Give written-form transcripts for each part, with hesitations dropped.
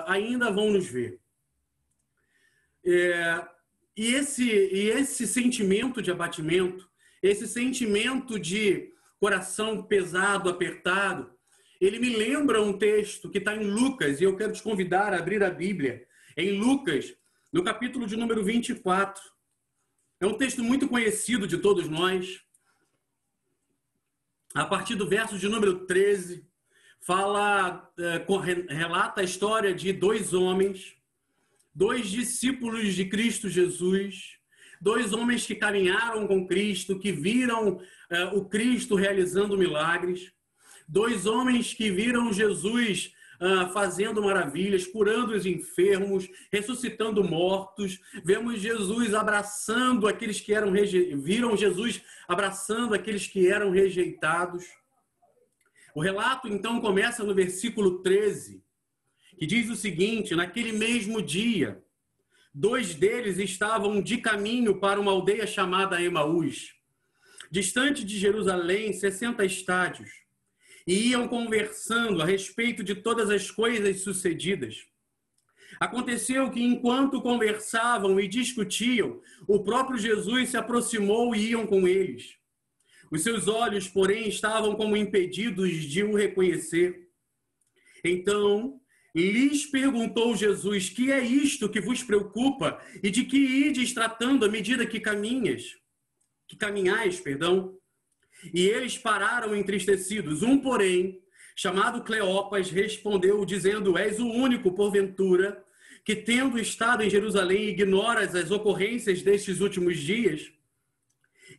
ainda vão nos ver. E esse sentimento de abatimento, esse sentimento de coração pesado, apertado, ele me lembra um texto que está em Lucas, e eu quero te convidar a abrir a Bíblia, em Lucas, no capítulo de número 24. É um texto muito conhecido de todos nós. A partir do verso de número 13, relata a história de dois homens, dois discípulos de Cristo Jesus, dois homens que caminharam com Cristo, que viram o Cristo realizando milagres, dois homens que viram Jesus fazendo maravilhas, curando os enfermos, ressuscitando mortos. Vemos Jesus abraçando aqueles que viram Jesus abraçando aqueles que eram rejeitados. O relato, então, começa no versículo 13, que diz o seguinte: naquele mesmo dia, dois deles estavam de caminho para uma aldeia chamada Emaús, distante de Jerusalém, 60 estádios, e iam conversando a respeito de todas as coisas sucedidas. Aconteceu que, enquanto conversavam e discutiam, o próprio Jesus se aproximou e iam com eles. Os seus olhos, porém, estavam como impedidos de o reconhecer. Então, lhes perguntou Jesus: que é isto que vos preocupa e de que ides tratando à medida que caminhais? E eles pararam entristecidos. Um, porém, chamado Cleopas, respondeu, dizendo: és o único, porventura, que, tendo estado em Jerusalém, ignoras as ocorrências destes últimos dias?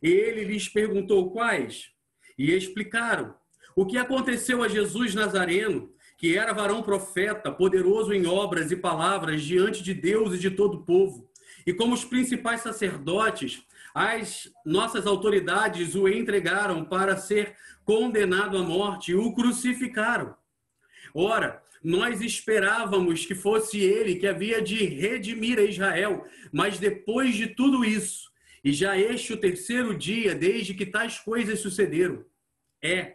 Ele lhes perguntou: quais? E explicaram o que aconteceu a Jesus Nazareno, que era varão profeta, poderoso em obras e palavras diante de Deus e de todo o povo. E como os principais sacerdotes, as nossas autoridades o entregaram para ser condenado à morte e o crucificaram. Ora, nós esperávamos que fosse ele que havia de redimir a Israel, mas depois de tudo isso, e já este o terceiro dia desde que tais coisas sucederam.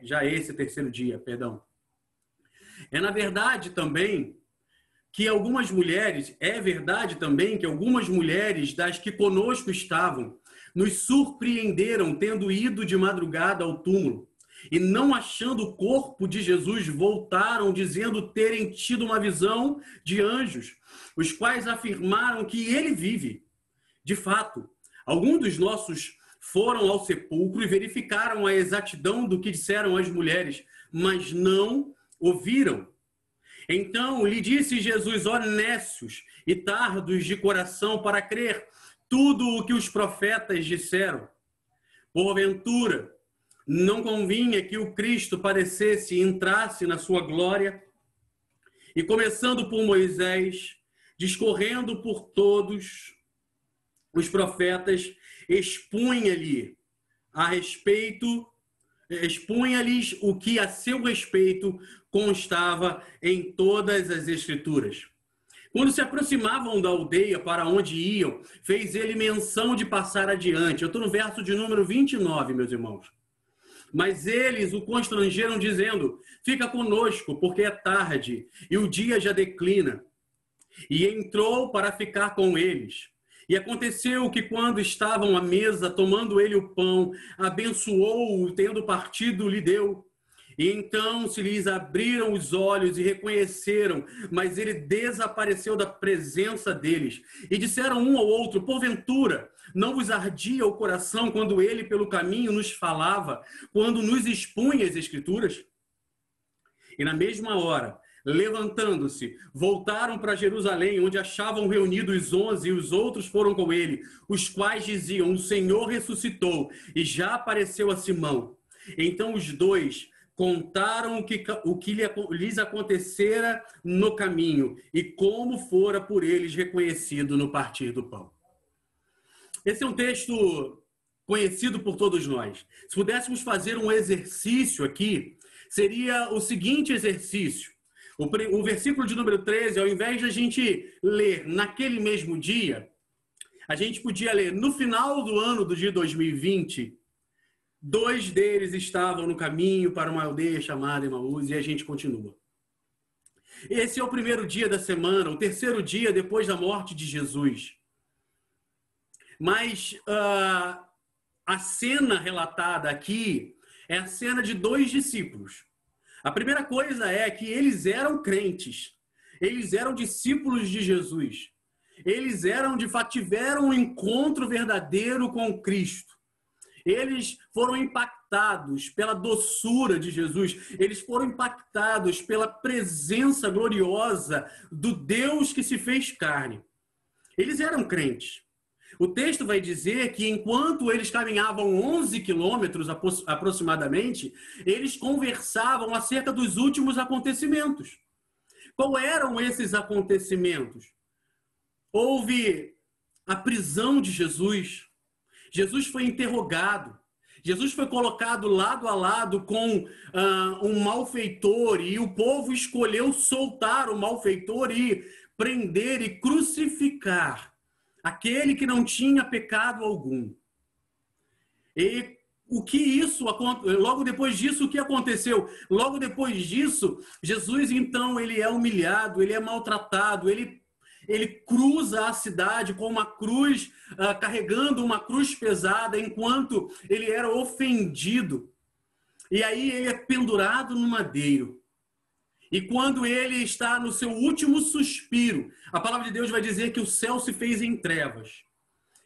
Já esse terceiro dia, perdão. É verdade também que algumas mulheres das que conosco estavam, nos surpreenderam tendo ido de madrugada ao túmulo e, não achando o corpo de Jesus, voltaram dizendo terem tido uma visão de anjos, os quais afirmaram que ele vive. De fato, alguns dos nossos foram ao sepulcro e verificaram a exatidão do que disseram as mulheres, mas não ouviram. Então lhe disse Jesus: ó nécios e tardos de coração para crer tudo o que os profetas disseram. Porventura, não convinha que o Cristo padecesse e entrasse na sua glória? E começando por Moisés, discorrendo por todos os profetas, expunha-lhes o que a seu respeito constava em todas as Escrituras. Quando se aproximavam da aldeia para onde iam, fez ele menção de passar adiante. Eu estou no verso de número 29, meus irmãos. Mas eles o constrangeram, dizendo: fica conosco, porque é tarde, e o dia já declina. E entrou para ficar com eles. E aconteceu que, quando estavam à mesa, tomando ele o pão, abençoou-o, tendo partido, lhe deu. E então se lhes abriram os olhos e reconheceram, mas ele desapareceu da presença deles. E disseram um ao outro: porventura, não vos ardia o coração quando ele pelo caminho nos falava, quando nos expunha as Escrituras? E na mesma hora, levantando-se, voltaram para Jerusalém, onde achavam reunidos os 11, e os outros foram com ele, os quais diziam: o Senhor ressuscitou e já apareceu a Simão. Então os dois contaram o que lhes acontecera no caminho e como fora por eles reconhecido no partir do pão. Esse é um texto conhecido por todos nós. Se pudéssemos fazer um exercício aqui, seria o seguinte exercício. O versículo de número 13, ao invés de a gente ler naquele mesmo dia, a gente podia ler no final do ano do dia 2020, dois deles estavam no caminho para uma aldeia chamada Emaús, e a gente continua. Esse é o primeiro dia da semana, o terceiro dia depois da morte de Jesus. Mas a cena relatada aqui é a cena de dois discípulos. A primeira coisa é que eles eram crentes, eles eram discípulos de Jesus. Eles de fato, tiveram um encontro verdadeiro com Cristo. Eles foram impactados pela doçura de Jesus. Eles foram impactados pela presença gloriosa do Deus que se fez carne. Eles eram crentes. O texto vai dizer que enquanto eles caminhavam 11 quilômetros aproximadamente, eles conversavam acerca dos últimos acontecimentos. Quais eram esses acontecimentos? Houve a prisão de Jesus. Jesus foi interrogado. Jesus foi colocado lado a lado com um malfeitor e o povo escolheu soltar o malfeitor e prender e crucificar aquele que não tinha pecado algum. E logo depois disso, o que aconteceu? Logo depois disso, Jesus, então, ele é humilhado, ele é maltratado, ele cruza a cidade com uma cruz, carregando uma cruz pesada, enquanto ele era ofendido. E aí ele é pendurado no madeiro. E quando ele está no seu último suspiro, a palavra de Deus vai dizer que o céu se fez em trevas,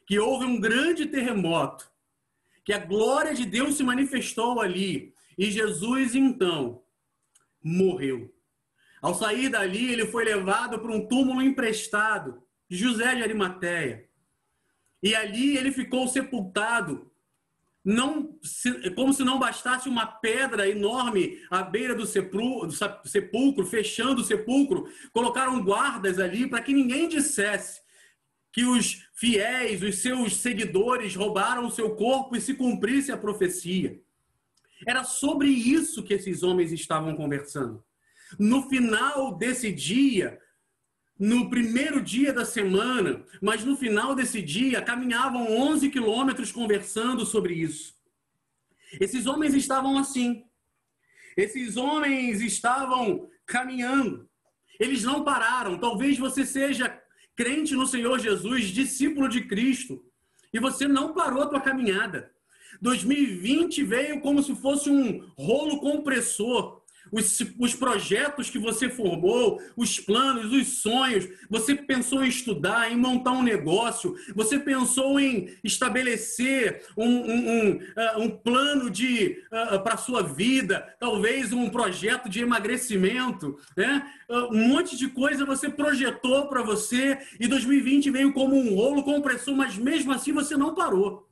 que houve um grande terremoto, que a glória de Deus se manifestou ali. E Jesus, então, morreu. Ao sair dali, ele foi levado para um túmulo emprestado de José de Arimateia. E ali ele ficou sepultado, como se não bastasse uma pedra enorme à beira do sepulcro, fechando o sepulcro. Colocaram guardas ali para que ninguém dissesse que os fiéis, os seus seguidores, roubaram o seu corpo e se cumprisse a profecia. Era sobre isso que esses homens estavam conversando. No final desse dia, no primeiro dia da semana, mas no final desse dia, caminhavam 11 quilômetros conversando sobre isso. Esses homens estavam assim. Esses homens estavam caminhando. Eles não pararam. Talvez você seja crente no Senhor Jesus, discípulo de Cristo, e você não parou a tua caminhada. 2020 veio como se fosse um rolo compressor. Os projetos que você formou, os planos, os sonhos, você pensou em estudar, em montar um negócio, você pensou em estabelecer um plano para a sua vida, talvez um projeto de emagrecimento, né? Um monte de coisa você projetou para você e 2020 veio como um rolo compressor, mas mesmo assim você não parou.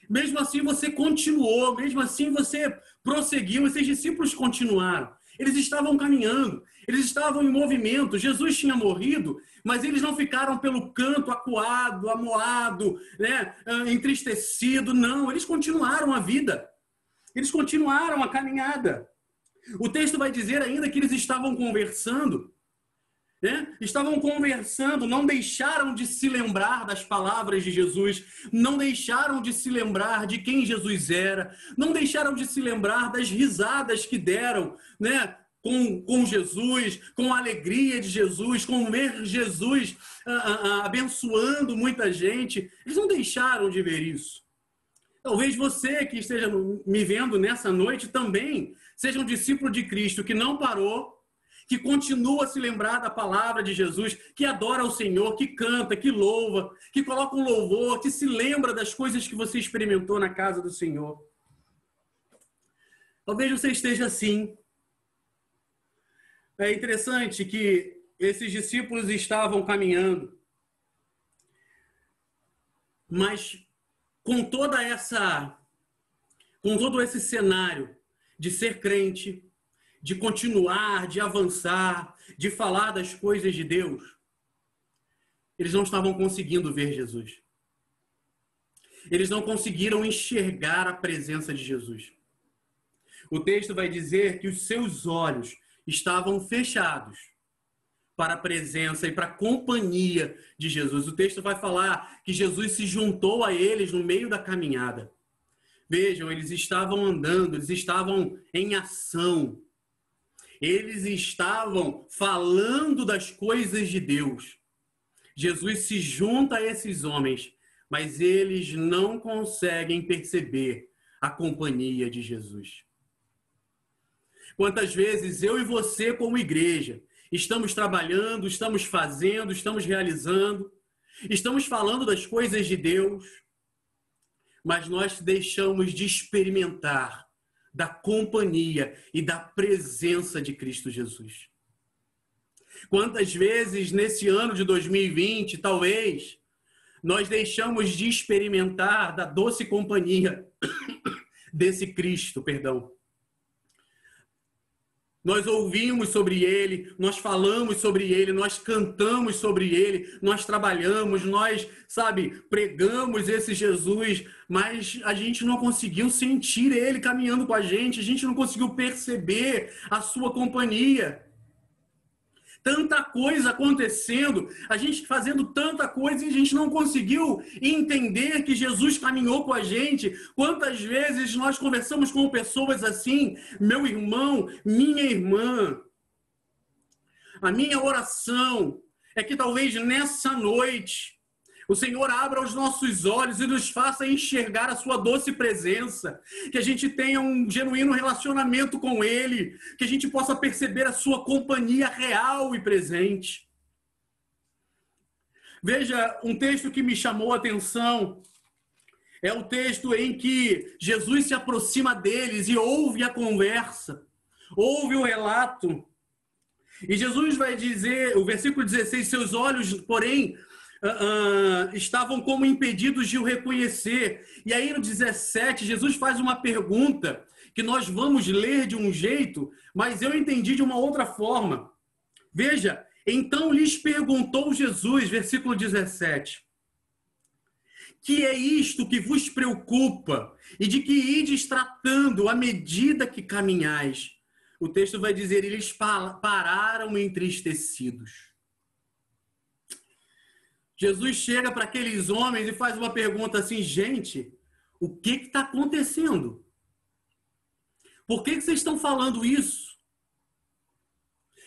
Mesmo assim você continuou, mesmo assim você prosseguiu, esses discípulos continuaram. Eles estavam caminhando, eles estavam em movimento. Jesus tinha morrido, mas eles não ficaram pelo canto acuado, amoado, né, entristecido. Não, eles continuaram a vida. Eles continuaram a caminhada. O texto vai dizer ainda que eles estavam conversando. Estavam conversando, não deixaram de se lembrar das palavras de Jesus, não deixaram de se lembrar de quem Jesus era, não deixaram de se lembrar das risadas que deram, né, com Jesus, com a alegria de Jesus, com ver Jesus abençoando muita gente. Eles não deixaram de ver isso. Talvez você que esteja me vendo nessa noite também seja um discípulo de Cristo que não parou, que continua a se lembrar da palavra de Jesus, que adora o Senhor, que canta, que louva, que coloca um louvor, que se lembra das coisas que você experimentou na casa do Senhor. Talvez você esteja assim. É interessante que esses discípulos estavam caminhando, mas com todo esse cenário de ser crente, de continuar, de avançar, de falar das coisas de Deus, eles não estavam conseguindo ver Jesus. Eles não conseguiram enxergar a presença de Jesus. O texto vai dizer que os seus olhos estavam fechados para a presença e para a companhia de Jesus. O texto vai falar que Jesus se juntou a eles no meio da caminhada. Vejam, eles estavam andando, eles estavam em ação. Eles estavam falando das coisas de Deus. Jesus se junta a esses homens, mas eles não conseguem perceber a companhia de Jesus. Quantas vezes eu e você, como igreja, estamos trabalhando, estamos fazendo, estamos realizando, estamos falando das coisas de Deus, mas nós deixamos de experimentar da companhia e da presença de Cristo Jesus. Quantas vezes nesse ano de 2020, talvez, nós deixamos de experimentar da doce companhia desse Cristo, Nós ouvimos sobre ele, nós falamos sobre ele, nós cantamos sobre ele, nós trabalhamos, nós, pregamos esse Jesus, mas a gente não conseguiu sentir ele caminhando com a gente não conseguiu perceber a sua companhia. Tanta coisa acontecendo, a gente fazendo tanta coisa e a gente não conseguiu entender que Jesus caminhou com a gente. Quantas vezes nós conversamos com pessoas assim, meu irmão, minha irmã. A minha oração é que talvez nessa noite o Senhor abra os nossos olhos e nos faça enxergar a sua doce presença, que a gente tenha um genuíno relacionamento com Ele, que a gente possa perceber a sua companhia real e presente. Veja, um texto que me chamou a atenção é o texto em que Jesus se aproxima deles e ouve a conversa, ouve o relato. E Jesus vai dizer, o versículo 16, seus olhos, porém, estavam como impedidos de o reconhecer. E aí no 17, Jesus faz uma pergunta que nós vamos ler de um jeito, mas eu entendi de uma outra forma. Veja, então lhes perguntou Jesus, versículo 17, que é isto que vos preocupa e de que ides tratando à medida que caminhais? O texto vai dizer, eles pararam entristecidos. Jesus chega para aqueles homens e faz uma pergunta assim, gente, o que está acontecendo? Por que vocês estão falando isso?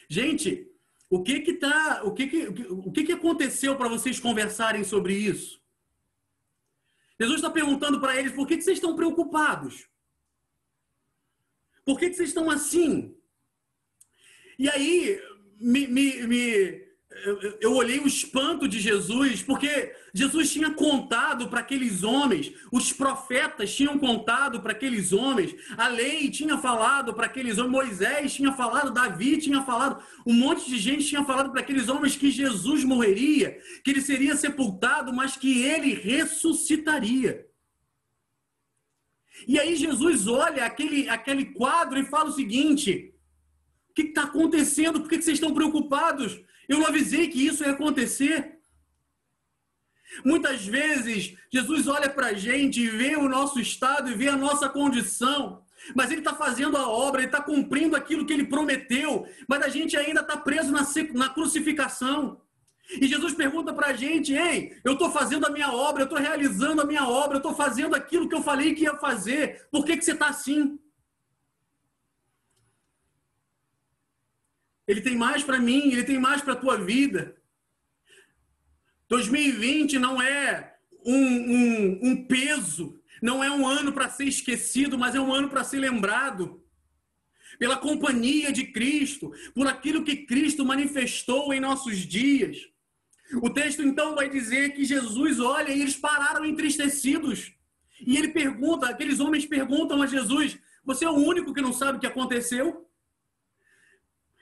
Gente, o que aconteceu para vocês conversarem sobre isso? Jesus está perguntando para eles, por que vocês estão preocupados? Por que vocês estão assim? E aí, eu olhei o espanto de Jesus, porque Jesus tinha contado para aqueles homens, os profetas tinham contado para aqueles homens, a lei tinha falado para aqueles homens, Moisés tinha falado, Davi tinha falado, um monte de gente tinha falado para aqueles homens que Jesus morreria, que ele seria sepultado, mas que ele ressuscitaria. E aí Jesus olha aquele quadro e fala o seguinte, o que está acontecendo? Por que vocês estão preocupados? Eu não avisei que isso ia acontecer. Muitas vezes, Jesus olha para a gente e vê o nosso estado e vê a nossa condição, mas ele está fazendo a obra, ele está cumprindo aquilo que ele prometeu, mas a gente ainda está preso na crucificação. E Jesus pergunta para a gente, ei, eu estou fazendo a minha obra, eu estou realizando a minha obra, eu estou fazendo aquilo que eu falei que ia fazer, por que você está assim? Ele tem mais para mim, ele tem mais para a tua vida. 2020 não é um peso, não é um ano para ser esquecido, mas é um ano para ser lembrado. Pela companhia de Cristo, por aquilo que Cristo manifestou em nossos dias. O texto então vai dizer que Jesus olha e eles pararam entristecidos. E ele pergunta, aqueles homens perguntam a Jesus, você é o único que não sabe o que aconteceu?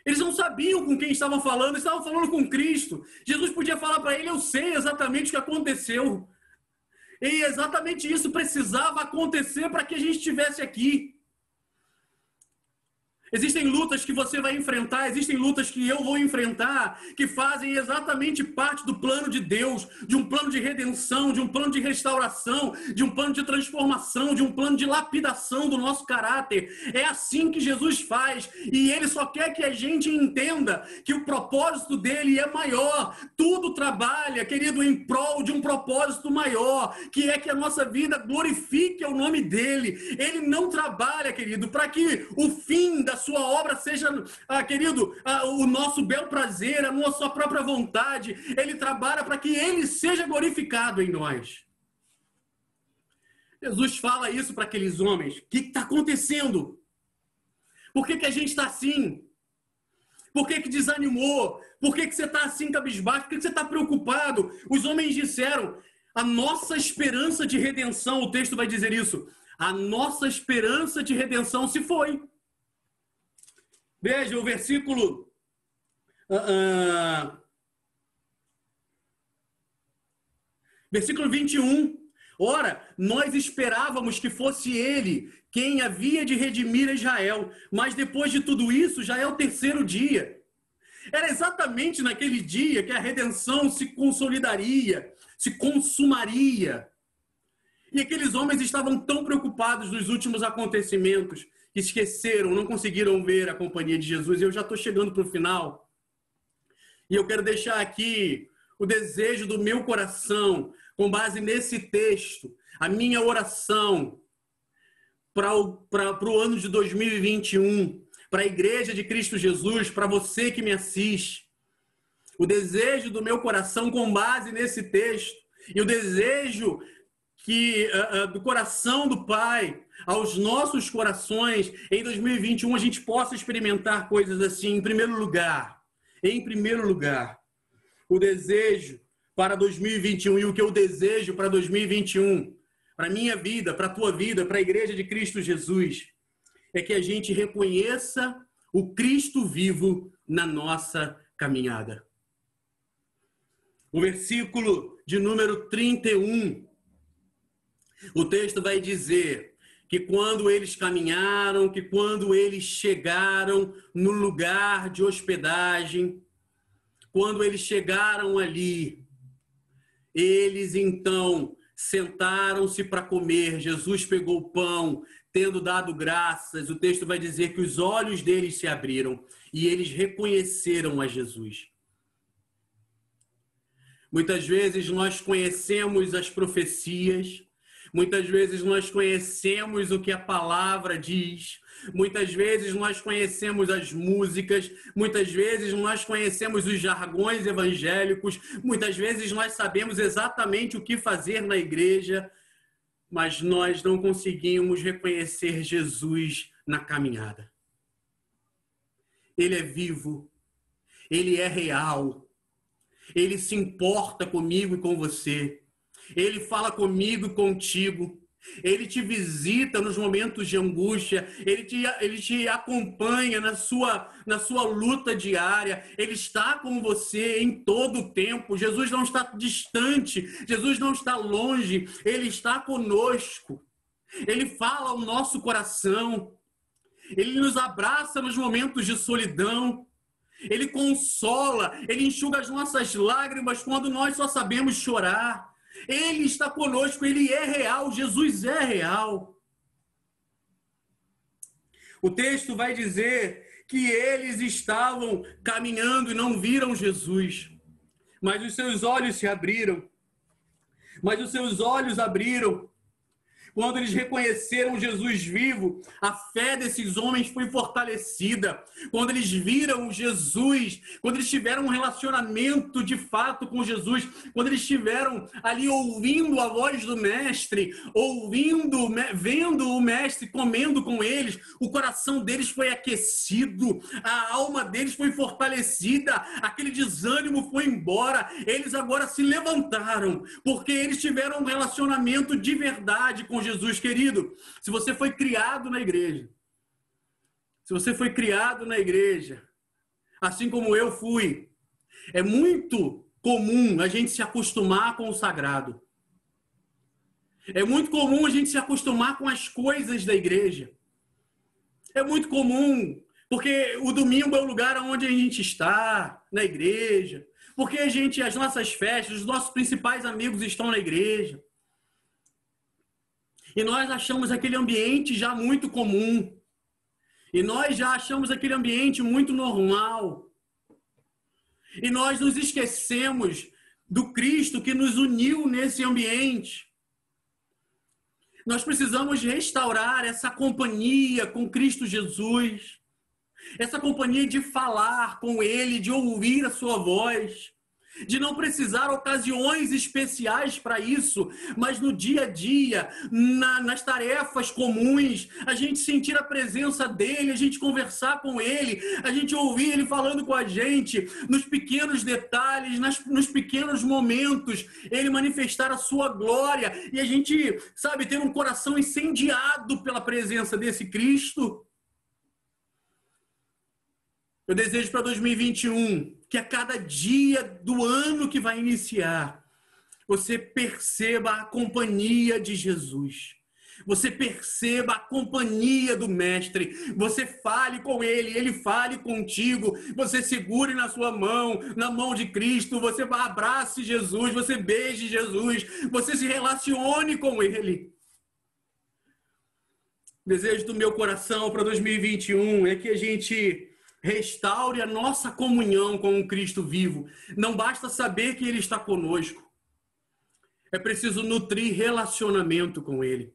Eles não sabiam com quem estavam falando com Cristo. Jesus podia falar para ele, eu sei exatamente o que aconteceu. E exatamente isso precisava acontecer para que a gente estivesse aqui. Existem lutas que você vai enfrentar, existem lutas que eu vou enfrentar, que fazem exatamente parte do plano de Deus, de um plano de redenção, de um plano de restauração, de um plano de transformação, de um plano de lapidação do nosso caráter. É assim que Jesus faz, e Ele só quer que a gente entenda que o propósito dele é maior. Tudo trabalha, querido, em prol de um propósito maior, que é que a nossa vida glorifique o nome dele. Ele não trabalha, querido, para que o fim da sua obra seja, querido, o nosso bel prazer, a nossa própria vontade. Ele trabalha para que ele seja glorificado em nós. Jesus fala isso para aqueles homens. O que está acontecendo? Por que a gente está assim? Por que desanimou? Por que você está assim, cabisbaixo? Por que você está preocupado? Os homens disseram, a nossa esperança de redenção, o texto vai dizer isso, a nossa esperança de redenção se foi. Veja o versículo... versículo 21. Ora, nós esperávamos que fosse ele quem havia de redimir Israel, mas depois de tudo isso, já é o terceiro dia. Era exatamente naquele dia que a redenção se consolidaria, se consumaria. E aqueles homens estavam tão preocupados nos últimos acontecimentos, que esqueceram, não conseguiram ver a companhia de Jesus. E eu já estou chegando para o final. E eu quero deixar aqui o desejo do meu coração, com base nesse texto, a minha oração para o ano de 2021, para a Igreja de Cristo Jesus, para você que me assiste. O desejo do meu coração com base nesse texto e o desejo do coração do Pai aos nossos corações, em 2021 a gente possa experimentar coisas assim. Em primeiro lugar, o desejo para 2021 e o que eu desejo para 2021, para a minha vida, para a tua vida, para a Igreja de Cristo Jesus, é que a gente reconheça o Cristo vivo na nossa caminhada. O versículo de número 31, o texto vai dizer que quando eles caminharam, que quando eles chegaram no lugar de hospedagem, quando eles chegaram ali, eles então sentaram-se para comer. Jesus pegou o pão, tendo dado graças. O texto vai dizer que os olhos deles se abriram e eles reconheceram a Jesus. Muitas vezes nós conhecemos as profecias, muitas vezes nós conhecemos o que a palavra diz, muitas vezes nós conhecemos as músicas, muitas vezes nós conhecemos os jargões evangélicos, muitas vezes nós sabemos exatamente o que fazer na igreja, mas nós não conseguimos reconhecer Jesus na caminhada. Ele é vivo, ele é real, ele se importa comigo e com você. Ele fala comigo e contigo. Ele te visita nos momentos de angústia. Ele te acompanha na sua luta diária. Ele está com você em todo o tempo. Jesus não está distante. Jesus não está longe. Ele está conosco. Ele fala ao nosso coração. Ele nos abraça nos momentos de solidão. Ele consola. Ele enxuga as nossas lágrimas quando nós só sabemos chorar. Ele está conosco, ele é real, Jesus é real. O texto vai dizer que eles estavam caminhando e não viram Jesus, mas os seus olhos se abriram. Mas os seus olhos abriram. Quando eles reconheceram Jesus vivo, a fé desses homens foi fortalecida. Quando eles viram Jesus, quando eles tiveram um relacionamento de fato com Jesus, quando eles estiveram ali ouvindo a voz do Mestre, vendo o Mestre comendo com eles, o coração deles foi aquecido, a alma deles foi fortalecida, aquele desânimo foi embora. Eles agora se levantaram, porque eles tiveram um relacionamento de verdade com Jesus. Querido, se você foi criado na igreja, assim como eu fui, é muito comum a gente se acostumar com o sagrado. É muito comum a gente se acostumar com as coisas da igreja. É muito comum, porque o domingo é o lugar onde a gente está, na igreja. Porque as nossas festas, os nossos principais amigos estão na igreja. E nós achamos aquele ambiente já muito comum. E nós já achamos aquele ambiente muito normal. E nós nos esquecemos do Cristo que nos uniu nesse ambiente. Nós precisamos restaurar essa companhia com Cristo Jesus. essa companhia de falar com Ele, de ouvir a sua voz, de não precisar ocasiões especiais para isso, mas no dia a dia, nas tarefas comuns, a gente sentir a presença dele, a gente conversar com ele, a gente ouvir ele falando com a gente, nos pequenos detalhes, nos pequenos momentos, ele manifestar a sua glória e a gente, sabe, ter um coração incendiado pela presença desse Cristo. Eu desejo para 2021 que a cada dia do ano que vai iniciar, você perceba a companhia de Jesus. Você perceba a companhia do Mestre. Você fale com Ele, Ele fale contigo. Você segure na sua mão, na mão de Cristo. Você abrace Jesus, você beije Jesus. Você se relacione com Ele. O desejo do meu coração para 2021 é que a gente restaure a nossa comunhão com o Cristo vivo. Não basta saber que Ele está conosco. É preciso nutrir relacionamento com Ele.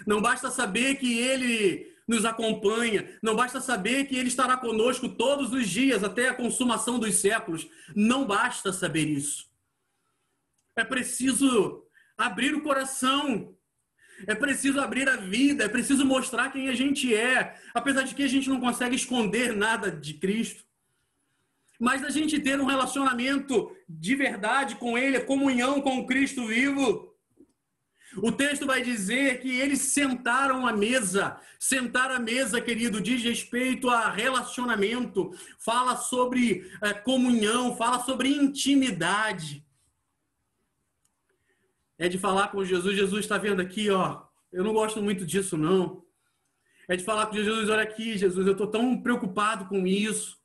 Não basta saber que Ele nos acompanha. Não basta saber que Ele estará conosco todos os dias, até a consumação dos séculos. Não basta saber isso. É preciso abrir o coração. É preciso abrir a vida, é preciso mostrar quem a gente é, apesar de que a gente não consegue esconder nada de Cristo. Mas a gente ter um relacionamento de verdade com Ele, a comunhão com o Cristo vivo. O texto vai dizer que eles sentaram à mesa. Sentar à mesa, querido, diz respeito a relacionamento, fala sobre comunhão, fala sobre intimidade. É de falar com Jesus, Jesus está vendo aqui, ó, eu não gosto muito disso, não. É de falar com Jesus, olha aqui, Jesus, eu estou tão preocupado com isso.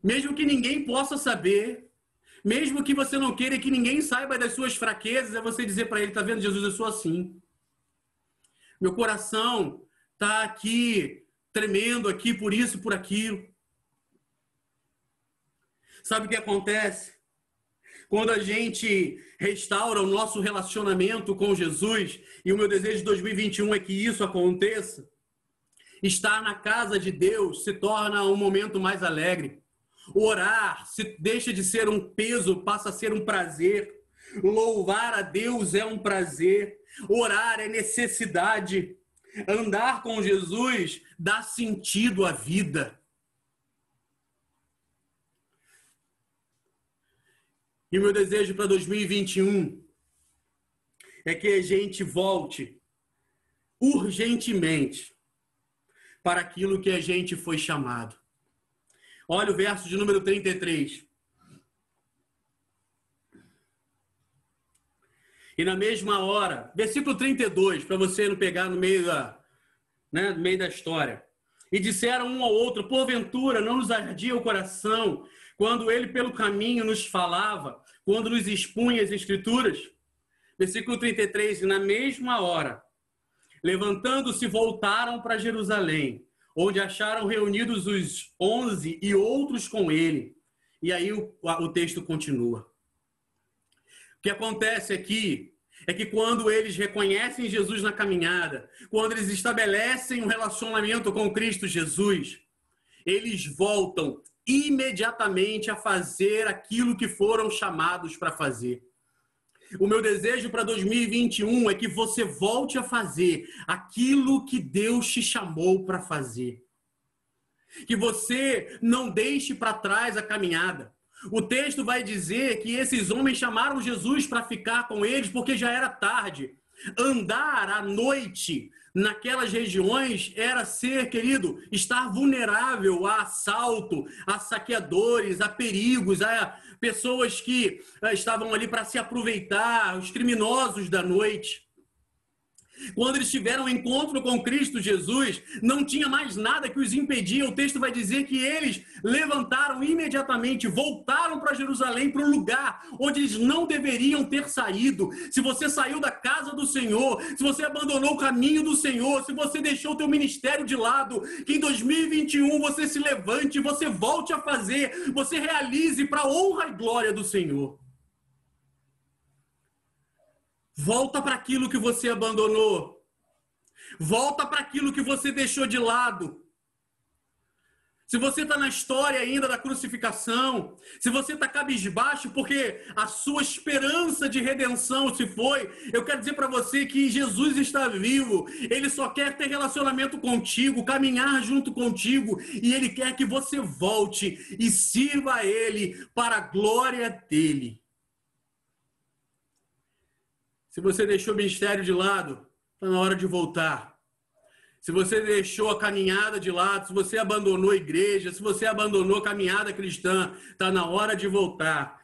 Mesmo que ninguém possa saber, mesmo que você não queira que ninguém saiba das suas fraquezas, é você dizer para ele, está vendo, Jesus, eu sou assim. Meu coração está aqui, tremendo aqui por isso, por aquilo. Sabe o que acontece? Quando a gente restaura o nosso relacionamento com Jesus, e o meu desejo de 2021 é que isso aconteça, estar na casa de Deus se torna um momento mais alegre. Orar deixa de ser um peso, passa a ser um prazer. Louvar a Deus é um prazer. Orar é necessidade. Andar com Jesus dá sentido à vida. E o meu desejo para 2021 é que a gente volte urgentemente para aquilo que a gente foi chamado. Olha o verso de número 33. E na mesma hora, versículo 32, para você não pegar no meio da história. E disseram um ao outro, porventura não nos ardia o coração quando ele pelo caminho nos falava, quando nos expunha as Escrituras? Versículo 33, e na mesma hora, levantando-se, voltaram para Jerusalém, onde acharam reunidos os 11 e outros com ele. E aí o texto continua. O que acontece aqui é que quando eles reconhecem Jesus na caminhada, quando eles estabelecem um relacionamento com Cristo Jesus, eles voltam imediatamente a fazer aquilo que foram chamados para fazer. O meu desejo para 2021 é que você volte a fazer aquilo que Deus te chamou para fazer. Que você não deixe para trás a caminhada. O texto vai dizer que esses homens chamaram Jesus para ficar com eles porque já era tarde. Andar à noite naquelas regiões era ser, querido, estar vulnerável a assalto, a saqueadores, a perigos, a pessoas que estavam ali para se aproveitar, os criminosos da noite. Quando eles tiveram um encontro com Cristo Jesus, não tinha mais nada que os impedia. O texto vai dizer que eles levantaram imediatamente, voltaram para Jerusalém, para o lugar onde eles não deveriam ter saído. Se você saiu da casa do Senhor, se você abandonou o caminho do Senhor, se você deixou o teu ministério de lado, que em 2021 você se levante, você volte a fazer, você realize para a honra e glória do Senhor. Volta para aquilo que você abandonou. Volta para aquilo que você deixou de lado. Se você está na história ainda da crucificação, se você está cabisbaixo porque a sua esperança de redenção se foi, eu quero dizer para você que Jesus está vivo. Ele só quer ter relacionamento contigo, caminhar junto contigo, e Ele quer que você volte e sirva a Ele para a glória dEle. Se você deixou o ministério de lado, está na hora de voltar. Se você deixou a caminhada de lado, se você abandonou a igreja, se você abandonou a caminhada cristã, está na hora de voltar.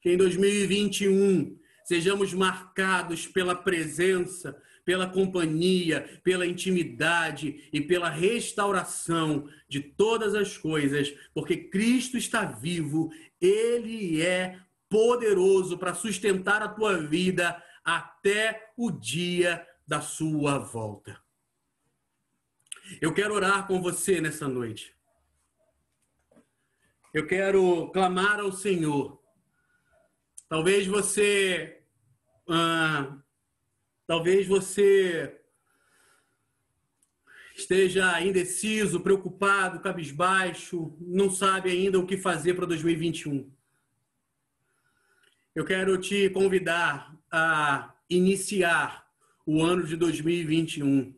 Que em 2021 sejamos marcados pela presença, pela companhia, pela intimidade e pela restauração de todas as coisas, porque Cristo está vivo, Ele é poderoso para sustentar a tua vida até o dia da sua volta. Eu quero orar com você nessa noite. Eu quero clamar ao Senhor. Talvez você esteja indeciso, preocupado, cabisbaixo, não sabe ainda o que fazer para 2021. Eu quero te convidar a iniciar o ano de 2021,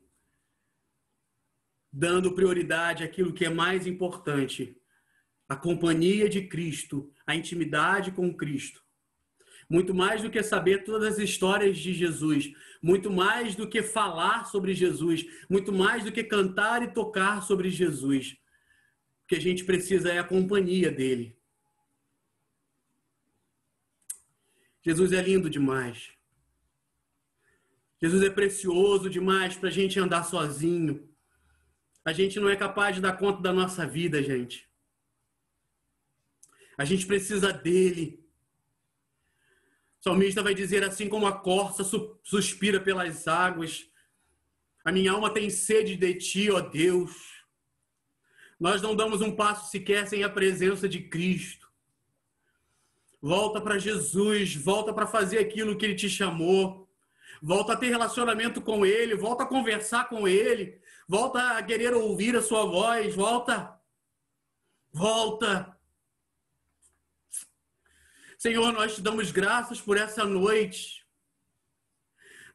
dando prioridade àquilo que é mais importante, a companhia de Cristo, a intimidade com Cristo. Muito mais do que saber todas as histórias de Jesus, muito mais do que falar sobre Jesus, muito mais do que cantar e tocar sobre Jesus. O que a gente precisa é a companhia dele. Jesus é lindo demais. Jesus é precioso demais para a gente andar sozinho. A gente não é capaz de dar conta da nossa vida, gente. A gente precisa dele. O salmista vai dizer assim como a corça suspira pelas águas. A minha alma tem sede de ti, ó Deus. Nós não damos um passo sequer sem a presença de Cristo. Volta para Jesus, volta para fazer aquilo que ele te chamou. Volta a ter relacionamento com ele, volta a conversar com ele, volta a querer ouvir a sua voz, volta. Senhor, nós te damos graças por essa noite.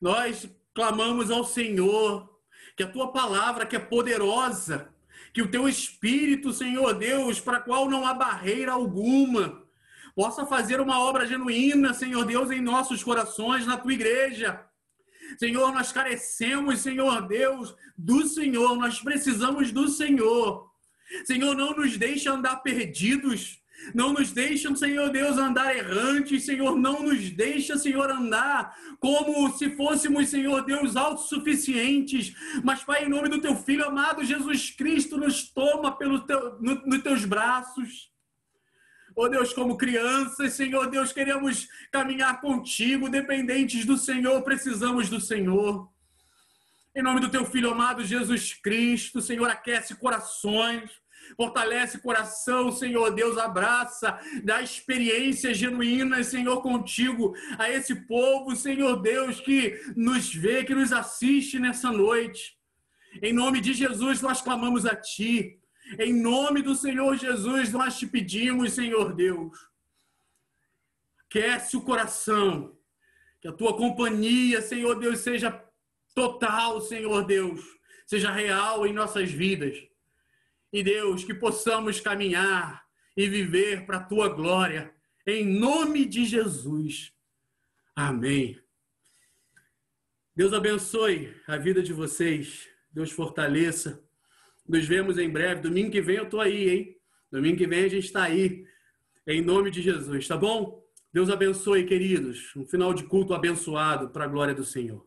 Nós clamamos ao Senhor que a tua palavra, que é poderosa, que o teu Espírito, Senhor Deus, para a qual não há barreira alguma, possa fazer uma obra genuína, Senhor Deus, em nossos corações, na tua igreja. Senhor, nós carecemos, Senhor Deus, do Senhor, nós precisamos do Senhor. Senhor, não nos deixe andar perdidos, não nos deixe, Senhor Deus, andar errantes, Senhor, não nos deixe, Senhor, andar como se fôssemos, Senhor Deus, autossuficientes, mas, Pai, em nome do teu Filho amado, Jesus Cristo, nos toma nos teus braços. Oh Deus, como crianças, Senhor Deus, queremos caminhar contigo, dependentes do Senhor, precisamos do Senhor. Em nome do teu Filho amado, Jesus Cristo, Senhor, aquece corações, fortalece coração, Senhor Deus, abraça, dá experiências genuínas, Senhor, contigo, a esse povo, Senhor Deus, que nos vê, que nos assiste nessa noite. Em nome de Jesus, nós clamamos a Ti. Em nome do Senhor Jesus, nós te pedimos, Senhor Deus, aquece o coração, que a tua companhia, Senhor Deus, seja total, Senhor Deus, seja real em nossas vidas. E Deus, que possamos caminhar e viver para a tua glória, em nome de Jesus. Amém. Deus abençoe a vida de vocês, Deus fortaleça. Nos vemos em breve. Domingo que vem eu estou aí, hein? Domingo que vem a gente está aí. Em nome de Jesus, tá bom? Deus abençoe, queridos. Um final de culto abençoado para a glória do Senhor.